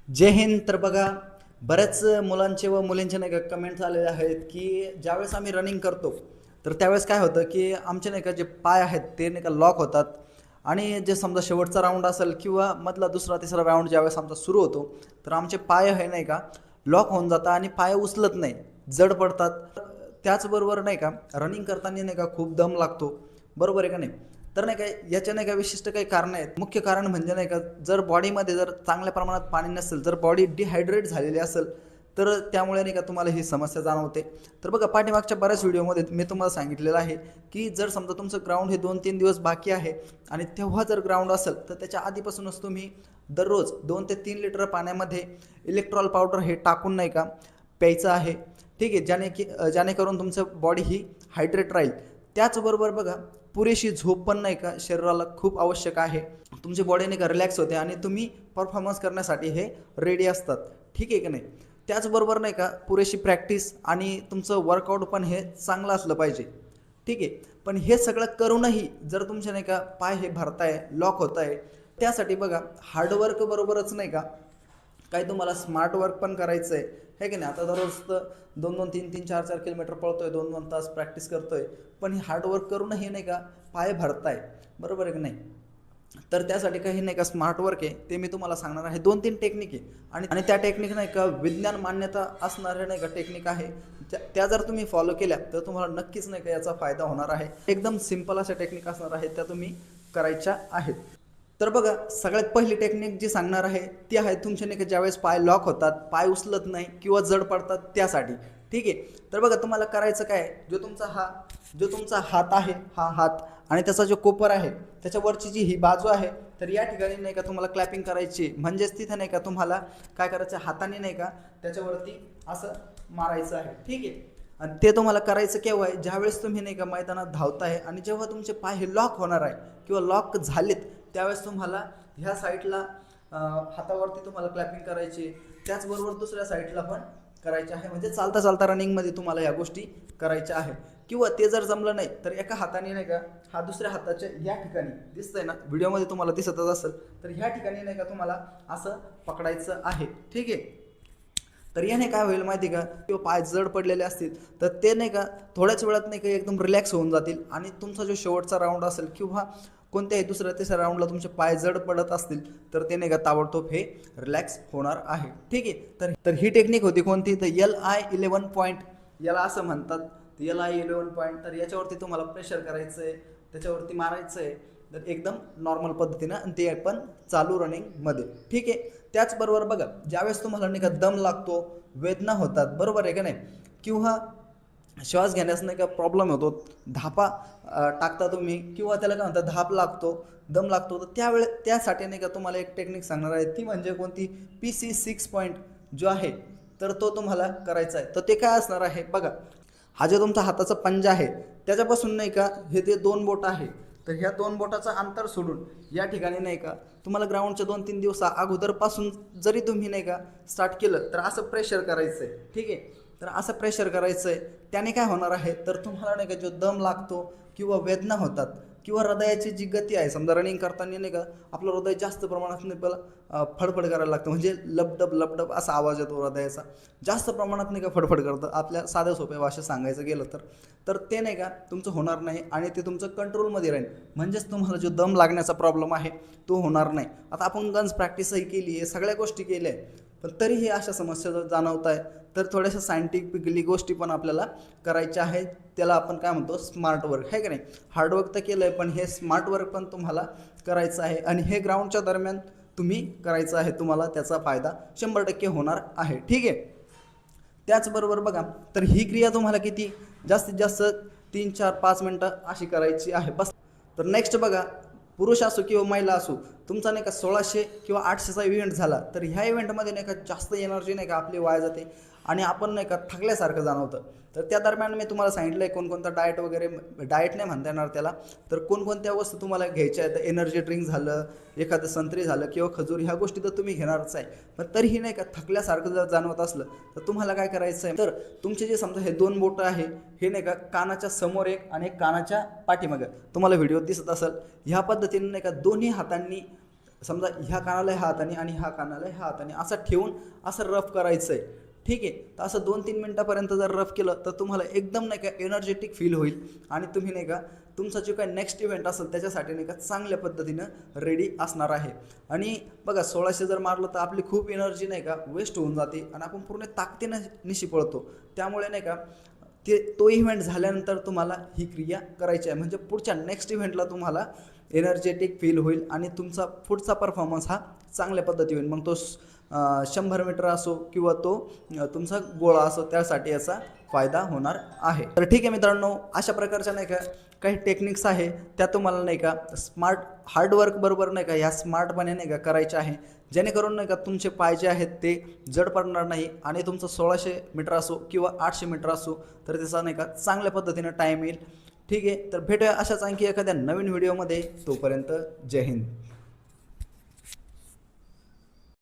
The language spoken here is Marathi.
जय हिंद. तर बघा, बऱ्याच मुलांचे व मुलींचे नाही का कमेंट्स आलेले आहेत की ज्यावेळेस आम्ही रनिंग करतो तर त्यावेळेस काय होतं की आमचे नाही का जे पाय आहेत ते नाही का लॉक होतात. आणि जे समजा शेवटचा राऊंड असेल किंवा मधला दुसरा तिसरा राऊंड ज्यावेळेस आमचा सुरू होतो तर आमचे पाय हे नाही का लॉक होऊन जातात आणि पाय उचलत नाही, जड पडतात. त्याचबरोबर नाही का रनिंग करताना नाही का खूप दम लागतो, बरोबर आहे का नाही? तर नाही काय याच्या नाही का विशिष्ट काही कारण आहेत. मुख्य कारण म्हणजे नाही का, जर बॉडीमध्ये जर चांगल्या प्रमाणात पाणी नसेल, जर बॉडी डिहायड्रेट झालेली असेल तर त्यामुळे नाही का तुम्हाला ही समस्या जाणवते. तर बघा, पाठीमागच्या बऱ्याच व्हिडिओमध्ये मी तुम्हाला सांगितलेलं आहे की जर समजा तुमचं ग्राउंड हे 2-3 दिवस बाकी आहे आणि तेव्हा जर ग्राउंड असेल तर त्याच्या आधीपासूनच तुम्ही दररोज 2 ते 3 लिटर पाण्यामध्ये इलेक्ट्रॉल पावडर हे टाकून नाही का प्यायचं आहे. ठीक आहे, जेणेकरून तुमचं बॉडी ही हायड्रेट राहील. त्याचबरोबर बघा, पुरेशी झोप पण नाही का शरीराला खूप आवश्यक आहे. तुमची बॉडी नाही का रिलॅक्स होते आणि तुम्ही परफॉर्मन्स करण्यासाठी हे रेडी असतात. ठीक आहे की नाही? त्याचबरोबर नाही का पुरेशी प्रॅक्टिस आणि तुमचं वर्कआउट पण हे चांगलं असलं पाहिजे. ठीक आहे, पण हे सगळं करूनही जर तुमचे नाही का पाय हे भरताय, लॉक होत आहे, त्यासाठी बघा हार्डवर्क बरोबरच नाही का काही तुम्हाला स्मार्ट वर्क पण करायचं आहे की नाही? आता दररोज तर 2-2, 3-3, 4-4 किलोमीटर पळतोय, 2-2 तास प्रॅक्टिस करतोय, पण हे हार्डवर्क करूनही नाही का पाय भरताय, बरोबर आहे की नाही? तर त्यासाठी काही नाही का स्मार्ट वर्क आहे, ते मी तुम्हाला सांगणार आहे. 2-3 टेक्निक आहे आणि त्या टेक्निक नाही का विज्ञान मान्यता असणाऱ्या नाही का टेक्निक आहे. त्या जर तुम्ही फॉलो केल्या तर तुम्हाला नक्कीच नाही का याचा फायदा होणार आहे. एकदम सिंपल अशा टेक्निक असणार आहेत, त्या तुम्ही करायच्या आहेत. तर बघा, सगळ्यात पहिली टेक्निक जी सांगणार आहे ती आहे तुमच्या नाही का ज्यावेळेस पाय लॉक होतात, पाय उचलत नाही किंवा जड पडतात त्यासाठी. ठीक आहे, तर बघा तुम्हाला करायचं काय, जो तुमचा हात आहे, हा हात आणि त्याचा जो कोपर आहे त्याच्यावरची जी ही बाजू आहे, तर या ठिकाणी नाही का तुम्हाला क्लॅपिंग करायची. म्हणजेच तिथे नाही का तुम्हाला काय करायचं, हाताने नाही का त्याच्यावरती असं मारायचं आहे. ठीक आहे, आणि ते तुम्हाला करायचं केव्हा आहे, ज्यावेळेस तुम्ही नाही का मैदानात धावताय आणि जेव्हा तुमचे पाय हे लॉक होणार आहे किंवा लॉक झालेत त्यावेळेस तुम्हाला ह्या साईडला हातावरती तुम्हाला क्लॅपिंग करायची. त्याचबरोबर दुसऱ्या साईडला पण करायचे आहे. म्हणजे चालता चालता रनिंगमध्ये तुम्हाला या गोष्टी करायच्या आहे. किंवा ते जर जमलं नाही तर एका हाताने नाही का हा दुसऱ्या हाताच्या या ठिकाणी दिसतंय ना, व्हिडिओमध्ये तुम्हाला दिसतच असेल, तर ह्या ठिकाणी नाही का तुम्हाला असं पकडायचं आहे. ठीक आहे, तर याने काय होईल माहिती का, किंवा पाय जड पडलेले असतील तर ते नाही का थोड्याच वेळात नाही का एकदम रिलॅक्स होऊन जातील आणि तुमचा जो शेवटचा राऊंड असेल किंवा कोणत्याही दुसऱ्या तिसऱ्या राऊंडला तुमचे पाय जड पडत असतील तर ते नाही का ताबडतोब हे रिलॅक्स होणार आहे. ठीक आहे, तर ही टेक्निक होती कोणती, तर LI11 पॉईंट याला असं म्हणतात. LI11 पॉईंट, तर याच्यावरती तुम्हाला प्रेशर करायचं आहे, त्याच्यावरती मारायचं आहे, तर एकदम नॉर्मल पद्धतीनं, आणि ते पण चालू रनिंगमध्ये. ठीक आहे, त्याचबरोबर बघा, ज्यावेळेस तुम्हाला नाही का दम लागतो, वेदना होतात, बरोबर आहे का नाही, किंवा श्वास घेण्यास नाही का प्रॉब्लेम होतो, धापा टाकता तुम्ही किंवा त्याला काय म्हणतात धाप लागतो, दम लागतो, तर त्यासाठी नाही का तुम्हाला एक टेक्निक सांगणार आहे. ती म्हणजे कोणती, PC6 पॉईंट जो आहे तर तो तुम्हाला करायचा आहे. तर ते काय असणार आहे बघा, हा जो तुमचा हाताचा पंजा आहे त्याच्यापासून नाही का हे ते 2 बोट आहे, तर ह्या 2 बोटाचं अंतर सोडून या ठिकाणी नाही का तुम्हाला ग्राउंडच्या 2-3 दिवस अगोदरपासून जरी तुम्ही नाही का स्टार्ट केलं तर असं प्रेशर करायचं आहे. ठीक आहे, तर असं प्रेशर करायचं आहे. त्याने काय होणार आहे, तर तुम्हाला नाही का जो दम लागतो किंवा वेदना होतात किंवा हृदयाची जी गती आहे, समजा रनिंग करताना नाही का आपलं हृदय जास्त प्रमाणात नाही फडफड करायला लागतं, म्हणजे लबडब लबडब असा आवाज येतो हृदयाचा, जास्त प्रमाणात नाही का फडफड करतं आपल्या साध्या सोप्या भाषेत सांगायचं गेलं तर ते नाही का तुमचं होणार नाही आणि ते तुमचं कंट्रोलमध्ये राहील. म्हणजेच तुम्हाला जो दम लागण्याचा प्रॉब्लेम आहे तो होणार नाही. आता आपण गन्स प्रॅक्टिसही केली आहे, सगळ्या गोष्टी केल्या आहे, पण तरीही अशा समस्या जर जाणवत आहे तर थोड्याशा सायंटिफिकली गोष्टी पण आपल्याला करायच्या आहेत. त्याला आपण काय म्हणतो, स्मार्ट वर्क, आहे का नाही? हार्डवर्क तर केलं आहे, पण हे स्मार्ट वर्क पण तुम्हाला करायचं आहे आणि हे ग्राउंडच्या दरम्यान तुम्ही करायचं आहे. तुम्हाला त्याचा फायदा 100% होणार आहे. ठीक आहे, त्याचबरोबर बघा, तर ही क्रिया तुम्हाला किती, जास्तीत जास्त 3-4-5 मिनटं अशी करायची आहे बस. तर नेक्स्ट बघा, पुरुष असो किंवा महिला असो, तुमचा नाही का 1600 किंवा 800चा इव्हेंट झाला तर ह्या इव्हेंटमध्ये नाही का जास्त एनर्जी नाही का आपली वाया जाते आणि आपण नाही का थकल्यासारखं जाणवतं. तर त्या दरम्यान मी तुम्हाला सांगितलं आहे कोणकोणता डाएट वगैरे, डाएट नाही म्हणता येणार त्याला, तर कोणकोणत्या वस्तू तुम्हाला घ्यायच्या आहेत. एनर्जी ड्रिंक झालं, एखादं संत्री झालं किंवा खजूर, ह्या गोष्टी तर तुम्ही घेणारच आहे. पण तरीही नाही का थकल्यासारखं जर जाणवत असलं तर तुम्हाला काय करायचं आहे, तर तुमचे जे समजा हे 2 बोटं आहे, हे नाही का कानाच्या समोर एक आणि एक कानाच्या पाठीमागं, तुम्हाला व्हिडिओ दिसत असेल, ह्या पद्धतीने नाही का दोन्ही हातांनी समजा ह्या कानाला हात आणि ह्या कानाला हात आणि असं ठेवून असं रफ करायचं आहे. ठीक आहे, तर असं 2-3 मिनटापर्यंत जर रफ केलं तर तुम्हाला एकदम नाही का एनर्जेटिक फील होईल आणि तुम्ही नाही का तुमचा जो काही नेक्स्ट इव्हेंट असेल त्याच्यासाठी नाही का चांगल्या पद्धतीनं रेडी असणार आहे. आणि बघा 1600 जर मारलं तर आपली खूप एनर्जी नाही का वेस्ट होऊन जाते आणि आपण पूर्ण ताकदीनं निशी पळतो. त्यामुळे नाही का तो इव्हेंट झाल्यानंतर तुम्हाला ही क्रिया करायची आहे, म्हणजे पुढच्या नेक्स्ट इव्हेंटला तुम्हाला एनर्जेटिक फील होईल आणि तुमचा पुढचा परफॉर्मन्स हा चांगल्या पद्धती होईल. मग तो 100 मीटर असो किंवा तो तुमचा गोळा असो, त्यासाठी याचा फायदा होणार आहे. तर ठीक आहे मित्रांनो, अशा प्रकारच्या नाही का काही टेक्निक्स आहे त्या तुम्हाला नाही का स्मार्ट हार्डवर्क बरोबर नाही का ह्या स्मार्टपणे नाही का करायच्या आहे, जेणेकरून नाही का तुमचे पाय जे आहेत ते जड पडणार नाही आणि तुमचं 1600 मीटर असो किंवा 800 मीटर असो तर त्याचा नाही का चांगल्या पद्धतीनं टाईम येईल. ठीक आहे, तर भेटूया अशाच आणखी एखाद्या नवीन व्हिडिओमध्ये. तोपर्यंत जय हिंद.